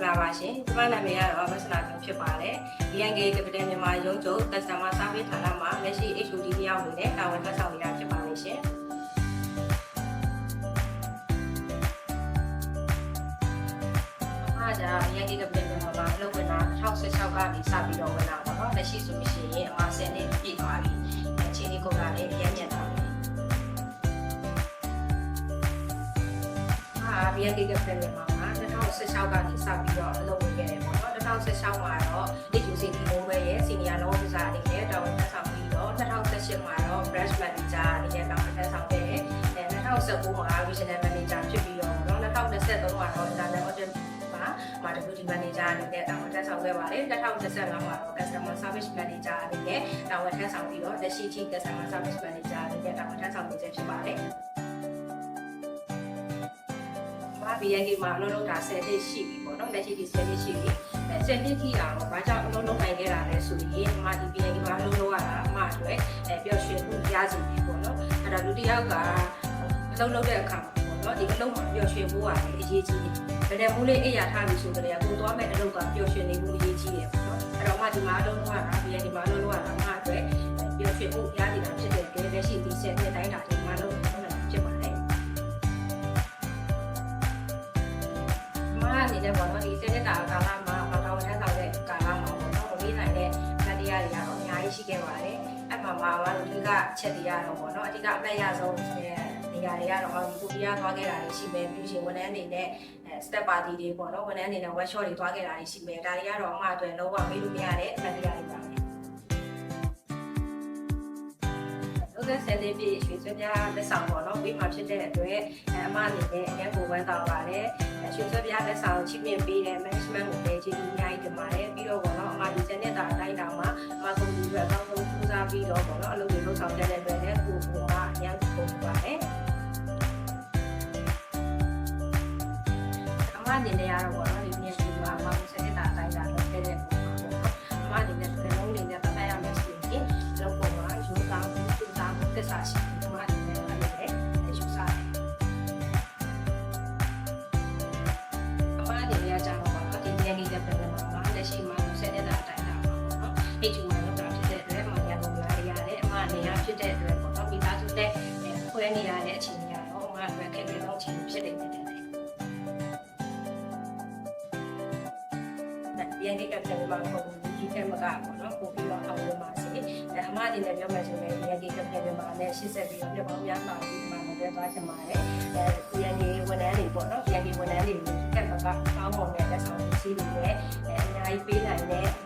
္ဂလာပါရှင်။ဒီမှာနာမည်ကတော့မဆနာမျိုးဖြစ်ပါတယ်။ BNK Capital မြန်မာရုံးချုပ် Customer Service ဌာနမှာလက်ရှိ HOD တယောက်အနေနဲ့တာဝန်ထမ်းဆောင်နေတာဖြစ်ပါလိမ့်ရှင်။အားကြောင့် BNK Capital မြန်မာမှာအလုပ်ဝင်တာ2016ကနေစပြီးတော့ဝင်တာပေါ့နော်။လက်ရှိဆိုလို့ရှိရင်အမ10နှစ်ပြည့်သွားပြီ။အချိန်လေးကုန်တာလည်းအရင်ညံ့တာပဲ။ BNK Capital မြန်မာ2016ကနေစပြီးတော့အလုပ်ဝင်ခဲ့တယ်ပေါ့နော်2016မှာတော့ HUCD ဘုံဘဲရဲ့ Senior Law Officer အနေနဲ့တာဝန်ထမ်းဆောင်ပြီးတော့2018မှာတော့ Branch Manager အနေနဲ့တာဝန်ထမ်းဆောင်ခဲ့တယ်2019မှာ Regional Manager ဖြစ်ပြီးတော့2023မှာတော့ International Audit မှာ Deputy Manager အနေနဲ့တာဝန်ထမ်းဆောင်ခဲ့ပါတယ်2025မှာတော့ Customer Service Manager အနေနဲ့တာဝန်ထမ်းဆောင်ပြီးတော့လက်ရှိ Customer Service Manager အနေနဲ့တာဝန်ထမ်းဆောင်နေခြင်းဖြစ်ပါတယ်BNK မှာအလုပ်လုပ်တာ10နှစ်ရှိပြီပေါ့နော်လက်ရှိဒီ10နှစ်ရှိပြီ10နှစ်ကြီးအောင်ဘာကြောင့်အလုပ်လုပ်နိုင်ခဲ့တာလဲဆိုရင်ဒီမှာဒီ BNK မှာအလုပ်လုပ်ရတာအမအတွက်ပျော်ရွှင်မှုရစီပြီပေါ့နော်အဲ့တော့လူတစ်ယောက်ကအလုပ်လုပ်တဲ့အခါမှာပေါ့နော်ဒီအလုပ်မှာပျော်ရွှင်ဖို့ကအရေးကြီးတယ်ဗဒမိုးလေးအိယာထားပြီဆိုကြတဲ့ကိုသွားမဲ့အလုပ်ကပျော်ရွှင်နေမှုအရေးကြီးတယ်ပေါ့နော်အဲ့တော့အမဒီမှာအလုပ်လုပ်ရတာ BNK မှာအလုပ်လုပ်ရတာအမအတွက်ပျော်ရွှင်မှုရနေတာဖြစ်တဲ့အတွက်လက်ရှိဒီ10နှစ်တိုင်းတာဒီမှာလုပ်နေတာဖြစ်ပါတယ်အနေနဲ့ပေါ့နော်ဒီစနစ်တာကာလမှာမတော်ဝန်ထမ်းဆောင်တဲ့ကာလမှာပေါ့နော်ဝေးနိုင်တဲ့မတ်တရားတွေကတော့အများကြီးရှိခဲ့ပါတယ်အဲ့မှာမှာလူတွေကချက်တွေရတော့ပေါ့နော်အဓိကအမှတ်ရဆုံးနေရာတွေကတော့ဒီကိုပြရသွားခဲ့တာတွေရှိမယ်ပြီးရှင်ဝန်ထမ်းအနေနဲ့ step party တွေပေါ့နော်ဝန်ထမ်းအနေနဲ့ workshop တွေသွားခဲ့တာတွေရှိမယ်ဒါတွေကတော့အမှအတွက်လုံးဝမေးလို့မရတဲ့အမှတ်တရားတွေပါပဲဆယ်လေးပြည့်ရွှေစွဲပြားလက်ဆောင်ပေါ့နော်ပြီးမှဖြစ်တဲ့အတွက်အမအနေနဲ့အရင်ကိုဝမ်းသာပါတယ်ရွှေစွဲပြားလက်ဆောင်ချီးမြှင့်ပေးတဲ့ management ကိုလည်းကျေးဇူးအများကြီးတင်ပါတယ်ပြီးတော့ပေါ့နော်အမဒီစနစ်တာအတိုင်းတောင်မှာအမကုန်ပြီးတော့အကောင်းဆုံးပူးစားပြီးတော့ပေါ့နော်အလုပ်တွေလုပ်ဆောင်တဲ့အတွက်လည်းကိုကအများကြီးပုံပါတယ်အမအနေနဲ့ကတော့ပေါ့နော်ဒီနေ့ဒီမှာအမစနစ်တာအတိုင်းတာလုပ်ခဲ့တဲ့ပုံပေါ့နော်အမအနေနဲ့ဒီလုံးလေးနဲ့ပတ်သက်ရမယ်ဆိုရင်လောက်ပုံမှာယူသားမှုသူသားမှုသစ္စာရှိဒီမှာအနေနဲ့အဲ့လိုပဲယူစားတယ်အမအနေနဲ့ကြောင့်ပေါ့နော်ဒီနေ့လေးတဲ့ပုံမှာလက်ရှိမှာစနစ်တာအတိုင်းတာပေါ့နော်အဲ့ဒီမှာလောက်တာဖြစ်တဲ့အတွက်အမရကုန်လာရတယ်အမအနေနဲ့ဖြစ်တဲ့အတွက်ပေါ့နော်မိသားစုနဲ့ခွဲနေရတဲ့အချိန်ကြီးကတော့အမအတွက်ခက်ခဲဆုံးအချိန်ဖြစ်နေတယ်BNK Capital မှာပုံဒီကဲမကပေါ့နော်ပို့ပြီးတော့အောင်လို့ပါစေအမအနေနဲ့ပြောမှဆိုရင် BNK Capital မှာလည်းရှေ့ဆက်ပြီးတော့ပြောင်းများလာပြီးမှမတွဲသွားချင်ပါတယ်BNK ဝန်ထမ်းတွေပေါ့နော် BNK ဝန်ထမ်းတွေကဲမကကောင်းမွန်တဲ့လက်ဆောင်ပစ္စည်းတွေနဲ့အများကြီးပေးနိုင်တဲ့